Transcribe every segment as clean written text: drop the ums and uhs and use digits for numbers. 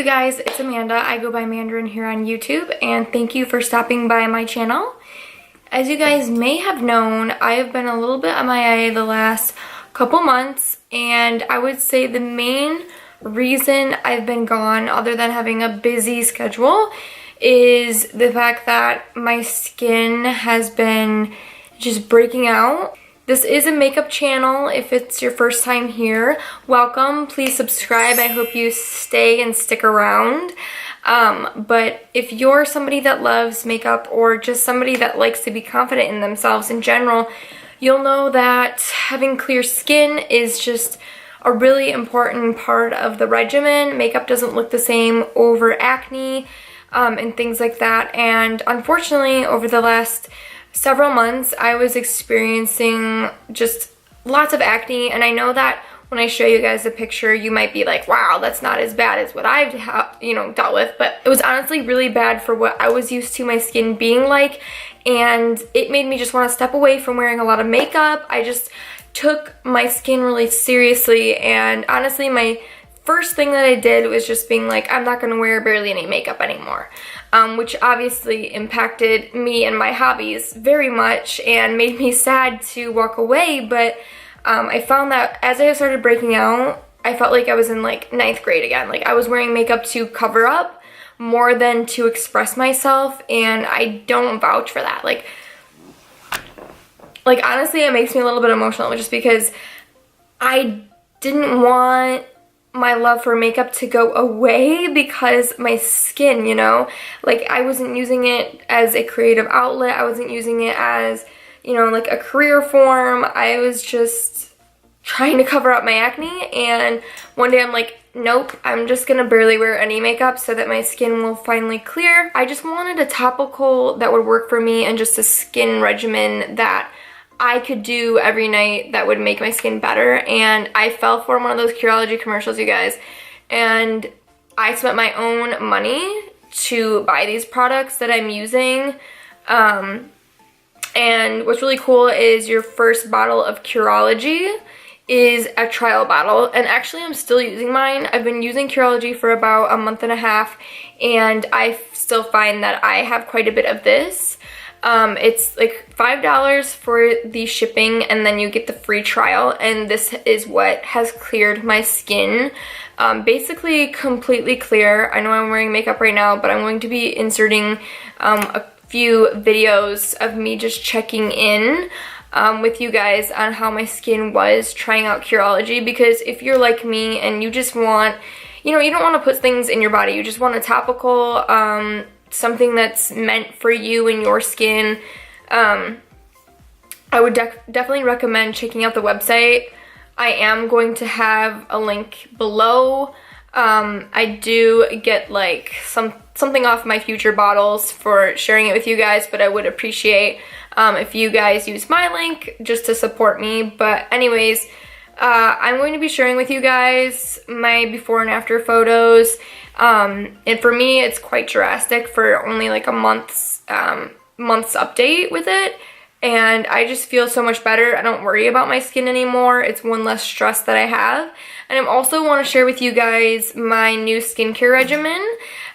guys, it's Amanda. I go by Mandarin here on YouTube, and thank you for stopping by my channel. As you guys may have known, I have been a little bit MIA the last couple months, and I would say the main reason I've been gone, other than having a busy schedule, is the fact that my skin has been just breaking out. This is a makeup channel. If it's your first time here, welcome. Please subscribe. I hope you stay and stick around. But if you're somebody that loves makeup or just somebody that likes to be confident in themselves in general, you'll know that having clear skin is just a really important part of the regimen. Makeup doesn't look the same over acne and things like that. And unfortunately, over the last several months, I was experiencing just lots of acne, and I know that when I show you guys the picture, you might be like, wow, that's not as bad as what I've dealt with, but it was honestly really bad for what I was used to my skin being like, and it made me just want to step away from wearing a lot of makeup. I just took my skin really seriously, and honestly, my first thing that I did was just being like, I'm not going to wear barely any makeup anymore, which obviously impacted me and my hobbies very much and made me sad to walk away. But I found that as I started breaking out, I felt like I was in like 9th grade again. Like I was wearing makeup to cover up more than to express myself, and I don't vouch for that. Like honestly, it makes me a little bit emotional just because I didn't want my love for makeup to go away because my skin, like I wasn't using it as a creative outlet. I wasn't using it as, like a career form. I was just trying to cover up my acne, and one day I'm like, nope, I'm just gonna barely wear any makeup so that my skin will finally clear. I just wanted a topical that would work for me and just a skin regimen that I could do every night that would make my skin better. And I fell for one of those Curology commercials, you guys, and I spent my own money to buy these products that I'm using. And what's really cool is your first bottle of Curology is a trial bottle, and actually I'm still using mine. I've been using Curology for about a month and a half, and I still find that I have quite a bit of this. It's like $5 for the shipping, and then you get the free trial, and this is what has cleared my skin. Basically completely clear. I know I'm wearing makeup right now, but I'm going to be inserting a few videos of me just checking in with you guys on how my skin was trying out Curology, because if you're like me and you just want, you don't want to put things in your body, you just want a topical, something that's meant for you and your skin, I would definitely recommend checking out the website. I am going to have a link below. I do get like something off my future bottles for sharing it with you guys, but I would appreciate if you guys use my link just to support me. But anyways, I'm going to be sharing with you guys my before and after photos. And for me, it's quite drastic for only like a month's update with it. And I just feel so much better. I don't worry about my skin anymore. It's one less stress that I have. And I also want to share with you guys my new skincare regimen.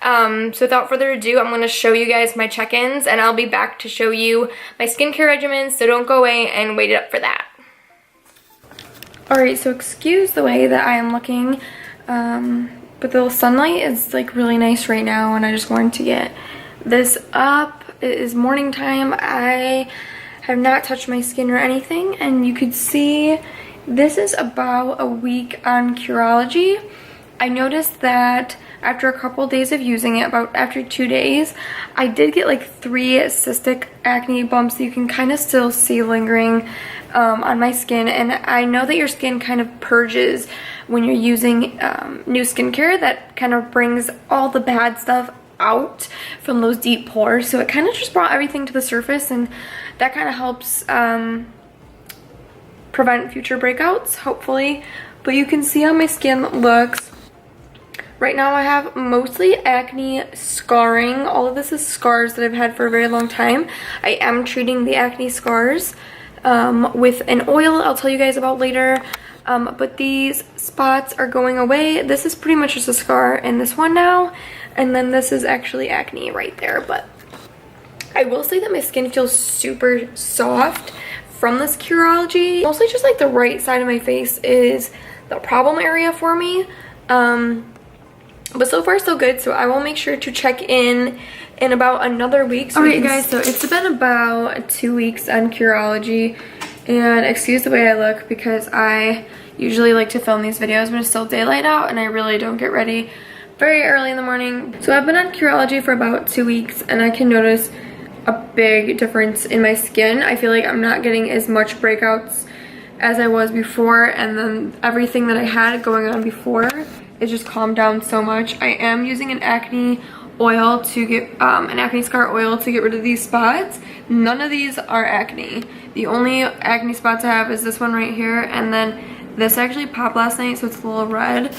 So without further ado, I'm going to show you guys my check-ins, and I'll be back to show you my skincare regimen. So don't go away and wait up for that. Alright, so excuse the way that I am looking. But the sunlight is like really nice right now, and I just wanted to get this up. It is morning time. I have not touched my skin or anything, and you could see this is about a week on Curology. I noticed that after a couple days of using it, about after 2 days, I did get like 3 cystic acne bumps that you can kind of still see lingering on my skin. And I know that your skin kind of purges when you're using new skincare that kind of brings all the bad stuff out from those deep pores. So it kind of just brought everything to the surface, and that kind of helps prevent future breakouts, hopefully. But you can see how my skin looks. Right now I have mostly acne scarring. All of this is scars that I've had for a very long time. I am treating the acne scars with an oil I'll tell you guys about later. but these spots are going away. This is pretty much just a scar in this one now, and then this is actually acne right there. But I will say that my skin feels super soft from this Curology. Mostly just like the right side of my face is the problem area for me. But so far so good, so I will make sure to check in about another week. So alright guys, so it's been about 2 weeks on Curology, and excuse the way I look because I usually like to film these videos when it's still daylight out and I really don't get ready very early in the morning. So I've been on Curology for about 2 weeks and I can notice a big difference in my skin. I feel like I'm not getting as much breakouts as I was before, and then everything that I had going on before, it just calmed down so much. I am using an acne oil to get an acne scar oil to get rid of these spots. None of these are acne. The only acne spots I have is this one right here, and then this actually popped last night, so it's a little red.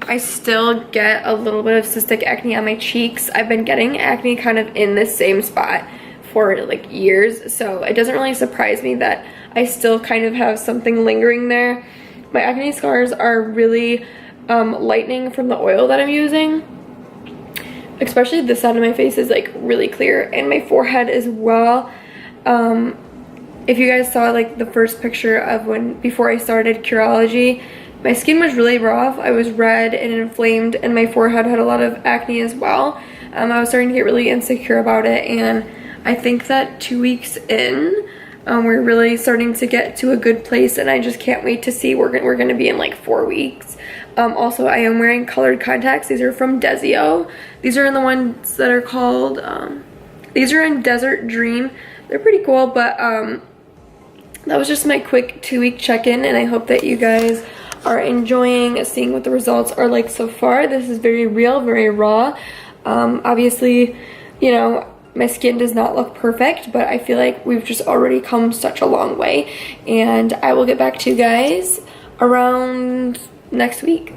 I still get a little bit of cystic acne on my cheeks. I've been getting acne kind of in the same spot for like years, so it doesn't really surprise me that I still kind of have something lingering there. My acne scars are really lightening from the oil that I'm using. Especially this side of my face is like really clear, and my forehead as well. If you guys saw like the first picture of before I started Curology, my skin was really rough. I was red and inflamed, and my forehead had a lot of acne as well. I was starting to get really insecure about it, and I think that 2 weeks in, we're really starting to get to a good place, and I just can't wait to see where we're gonna be in like 4 weeks. Also, I am wearing colored contacts. These are from Desio. These are in the ones that are called, these are in Desert Dream. They're pretty cool, but that was just my quick 2-week check-in, and I hope that you guys are enjoying seeing what the results are like so far. This is very real, very raw. Obviously, you know, my skin does not look perfect, but I feel like we've just already come such a long way, and I will get back to you guys around next week.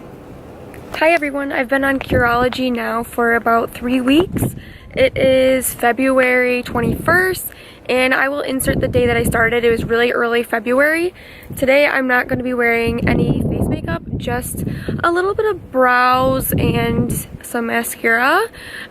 Hi everyone, I've been on Curology now for about 3 weeks. It is February 21st, and I will insert the day that I started. It was really early February. Today I'm not going to be wearing any face makeup, just a little bit of brows and some mascara,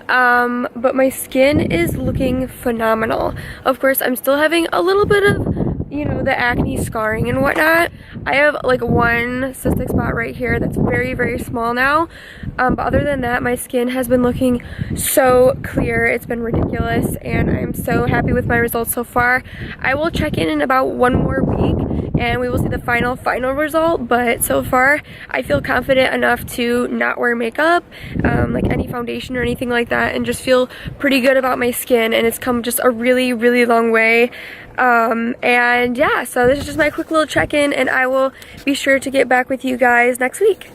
but my skin is looking phenomenal. Of course, I'm still having a little bit of, you know, the acne scarring and whatnot. I have like one cystic spot right here that's very, very small now, but other than that, my skin has been looking so clear. It's been ridiculous, and I'm so happy with my results so far. I will check in about 1 more week and we will see the final result, but so far I feel confident enough to not wear makeup, like any foundation or anything like that, and just feel pretty good about my skin, and it's come just a really, really long way. And yeah, so this is just my quick little check-in, and I will be sure to get back with you guys next week.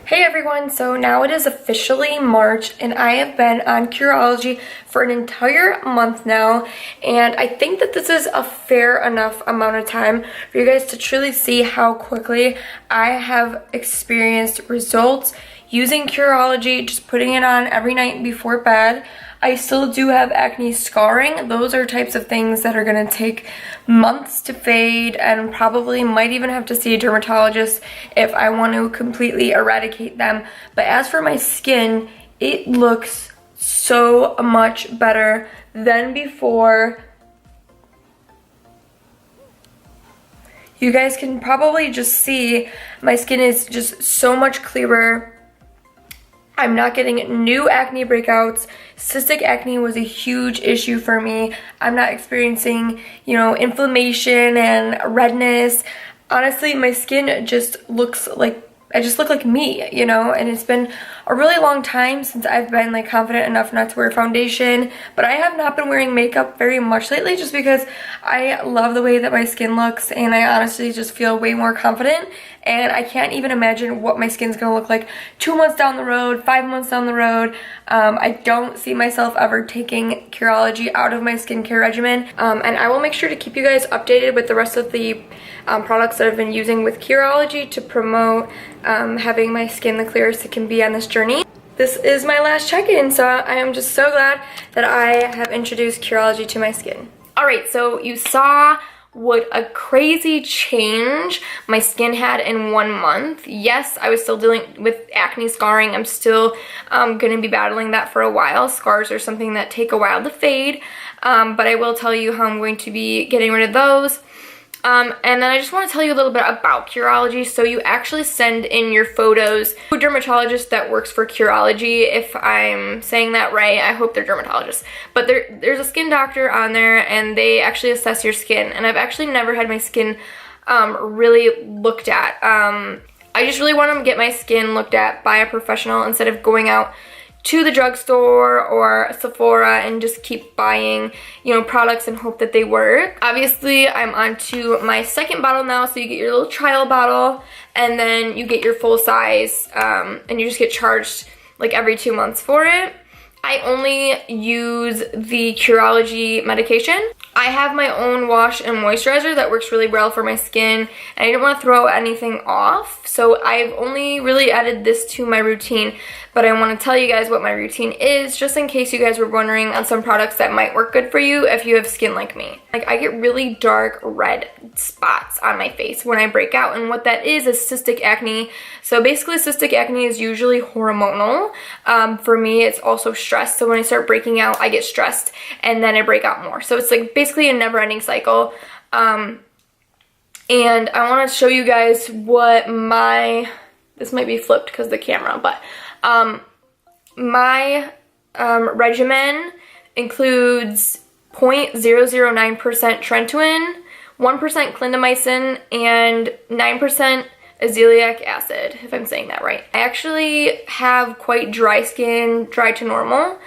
Hey everyone, so now it is officially March, and I have been on Curology for an entire month now, and I think that this is a fair enough amount of time for you guys to truly see how quickly I have experienced results using Curology, just putting it on every night before bed. I still do have acne scarring. Those are types of things that are gonna take months to fade, and probably might even have to see a dermatologist if I want to completely eradicate them. But as for my skin, it looks so much better than before. You guys can probably just see my skin is just so much clearer. I'm not getting new acne breakouts. Cystic acne was a huge issue for me. I'm not experiencing, you know, inflammation and redness. Honestly, my skin just looks like, I just look like me, you know, and it's been a really long time since I've been like confident enough not to wear foundation, but I have not been wearing makeup very much lately just because I love the way that my skin looks, and I honestly just feel way more confident, and I can't even imagine what my skin's gonna look like 2 months down the road, 5 months down the road. I don't see myself ever taking Curology out of my skincare regimen, and I will make sure to keep you guys updated with the rest of the products that I've been using with Curology to promote having my skin the clearest it can be on this journey. This is my last check-in, so I am just so glad that I have introduced Curology to my skin. Alright, so you saw what a crazy change my skin had in 1 month. Yes, I was still dealing with acne scarring. I'm still gonna be battling that for a while. Scars are something that take a while to fade, but I will tell you how I'm going to be getting rid of those. And then I just want to tell you a little bit about Curology. So you actually send in your photos to a dermatologist that works for Curology, if I'm saying that right. I hope they're dermatologists. But there's a skin doctor on there, and they actually assess your skin. And I've actually never had my skin really looked at. I just really want to get my skin looked at by a professional instead of going out to the drugstore or Sephora and just keep buying, you know, products and hope that they work. Obviously, I'm on to my second bottle now, so you get your little trial bottle, and then you get your full size, and you just get charged like every 2 months for it. I only use the Curology medication. I have my own wash and moisturizer that works really well for my skin, and I didn't want to throw anything off, so I've only really added this to my routine. But I want to tell you guys what my routine is, just in case you guys were wondering on some products that might work good for you if you have skin like me. Like, I get really dark red spots on my face when I break out, and what that is cystic acne. So basically, cystic acne is usually hormonal. For me, it's also stress. So when I start breaking out, I get stressed, and then I break out more. So it's like basically a never-ending cycle. And I want to show you guys what this might be flipped because of the camera, but my regimen includes 0.009% Trentuin, 1% clindamycin, and 9% azelaic acid, if I'm saying that right. I actually have quite dry skin, dry to normal.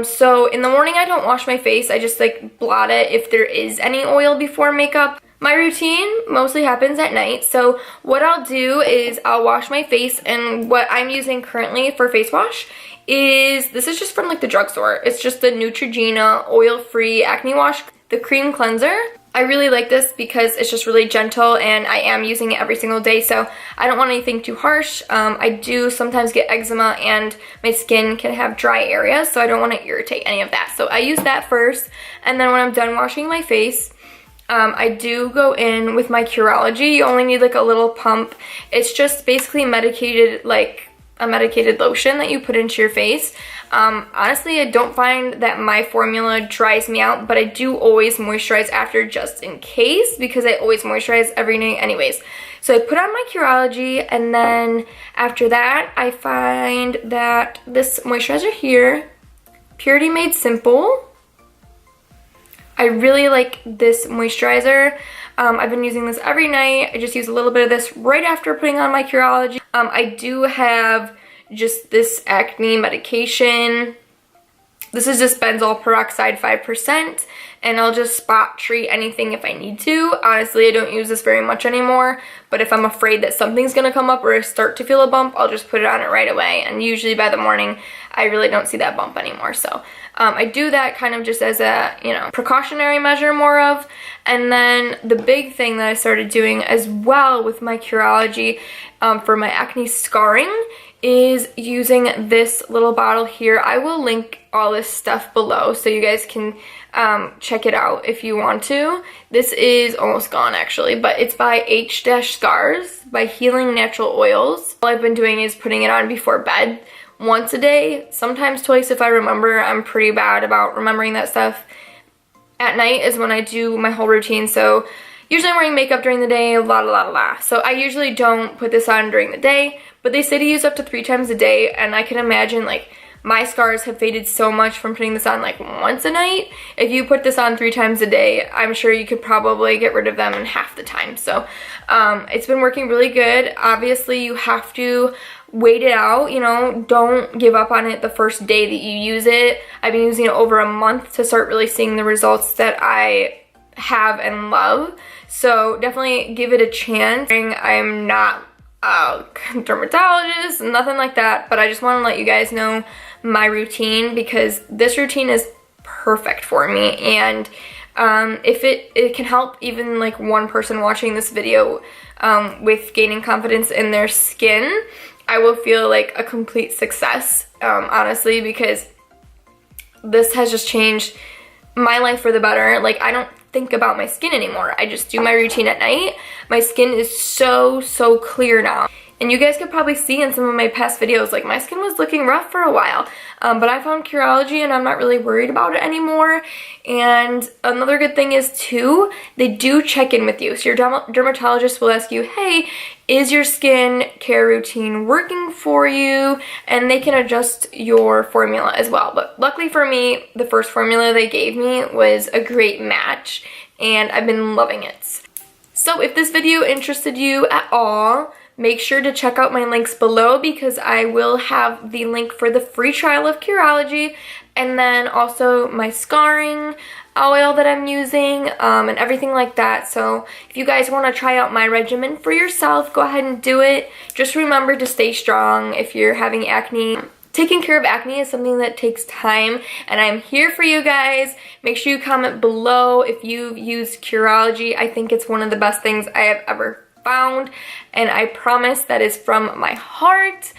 So in the morning I don't wash my face. I just like blot it if there is any oil before makeup. My routine mostly happens at night, so what I'll do is I'll wash my face, and what I'm using currently for face wash is, this is just from like the drugstore. It's just the Neutrogena oil-free acne wash, the cream cleanser. I really like this because it's just really gentle, and I am using it every single day, so I don't want anything too harsh. I do sometimes get eczema, and my skin can have dry areas, so I don't want to irritate any of that. So I use that first, and then when I'm done washing my face, I do go in with my Curology. You only need like a little pump. It's just basically medicated, like a medicated lotion that you put into your face. Honestly, I don't find that my formula dries me out, but I do always moisturize after just in case, because I always moisturize every night anyways. So I put on my Curology, and then after that, I find that this moisturizer here, Purity Made Simple, I really like this moisturizer. I've been using this every night. I just use a little bit of this right after putting on my Curology. I do have just this acne medication. This is just benzoyl peroxide 5%, and I'll just spot treat anything if I need to. Honestly, I don't use this very much anymore, but if I'm afraid that something's gonna come up or I start to feel a bump, I'll just put it on it right away, and usually by the morning, I really don't see that bump anymore. So I do that kind of just as a, you know, precautionary measure more of. And then the big thing that I started doing as well with my Curology for my acne scarring is using this little bottle here. I will link all this stuff below so you guys can check it out if you want to. This is almost gone actually, but it's by H-Scars by Healing Natural Oils. All I've been doing is putting it on before bed once a day, sometimes twice if I remember. I'm pretty bad about remembering that stuff. At night is when I do my whole routine, so usually I'm wearing makeup during the day, So I usually don't put this on during the day, but they say to use up to 3 times a day, and I can imagine like my scars have faded so much from putting this on like once a night. If you put this on 3 times a day, I'm sure you could probably get rid of them in half the time. So it's been working really good. Obviously, you have to wait it out, you know, don't give up on it the first day that you use it. I've been using it over a month to start really seeing the results that I have and love. So definitely give it a chance. I'm not a dermatologist, nothing like that, but I just want to let you guys know my routine, because this routine is perfect for me. And if it can help even like one person watching this video with gaining confidence in their skin, I will feel like a complete success, honestly, because this has just changed my life for the better. Like, I don't think about my skin anymore. I just do my routine at night. My skin is so clear now. And you guys could probably see in some of my past videos, like my skin was looking rough for a while. But I found Curology and I'm not really worried about it anymore. And another good thing is too, they do check in with you. So your dermatologist will ask you, hey, is your skin care routine working for you? And they can adjust your formula as well. But luckily for me, the first formula they gave me was a great match and I've been loving it. So if this video interested you at all, make sure to check out my links below because I will have the link for the free trial of Curology and then also my scarring oil that I'm using and everything like that. So if you guys want to try out my regimen for yourself, go ahead and do it. Just remember to stay strong if you're having acne. Taking care of acne is something that takes time and I'm here for you guys. Make sure you comment below if you've used Curology. I think it's one of the best things I have ever found and I promise that is from my heart.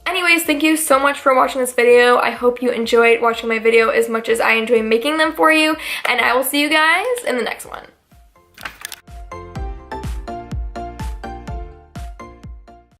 Anyways, thank you so much for watching this video. I hope you enjoyed watching my video as much as I enjoy making them for you and I will see you guys in the next one.